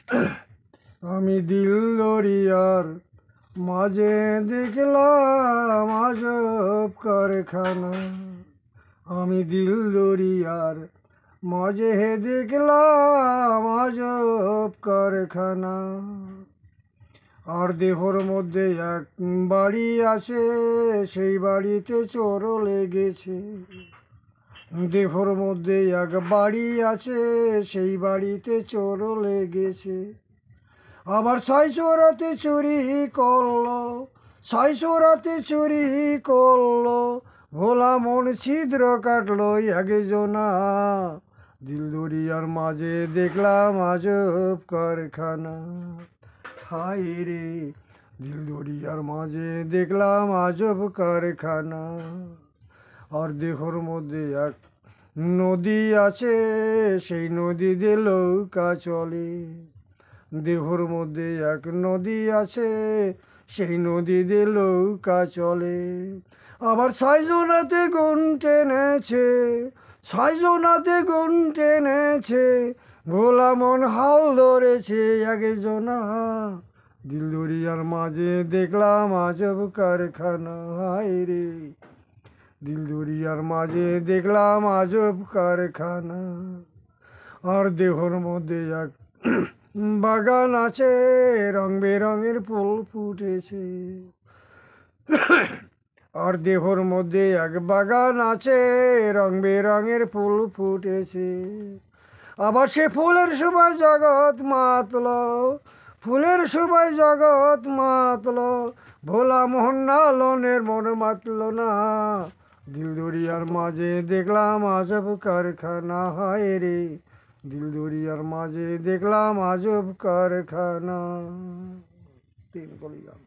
আমি দিল দরিয়ার মাঝে দেখলাম আজব কারখানা। আমি দিল দরিয়ার মাঝে দেখলাম আজব কারখানা। আর দেহর মধ্যে এক বাড়ি আছে, সেই বাড়িতে চোর লেগেছে। দেহর মধ্যে এক বাড়ি আছে, সেই বাড়িতে চোর লেগেছে। আবার ছয়শোরাতে চুরি করলো, ছয়শোরাতে চুরি করলো, ভোলা মন ছিদ্র কাটলো একজনা। দিল দরিয়ার মাঝে দেখলাম আজব কারখানা। হায় রে, দিল দরিয়ার মাঝে দেখলাম আজব কারখানা। আর দেহর মধ্যে এক নদী আছে, সেই নদীতে নৌকা চলে। দেহর মধ্যে এক নদী আছে, সেই নদীতে নৌকা চলে। আবার ছয়জনাতে গুণ টেনেছে, ছয়জনাতে গুণ টেনেছে, ভোলা মন হাল ধরেছে একজনা। দিল দরিয়ার মাঝে দেখলাম আজব কারখানা। হায় রে, দিল দরিয়ার মাঝে দেখলাম আজব কারখানা। আর দেহর মধ্যে এক বাগান আছে, রং বেরঙের ফুল ফুটেছে। আর দেহর মধ্যে এক বাগান আছে, রং বেরঙের ফুল ফুটেছে। আবার সে ফুলের শোভায় জগৎ মাতল, ফুলের শোভায় জগৎ মাতল, ভোলা মোহন লালনের মন মাতল না। দিল দরিয়ার মাঝে দেখলাম আজব কারখানা। হায় রে, দিল দরিয়ার মাঝে দেখলাম আজব কারখানা। তিন কলি গান।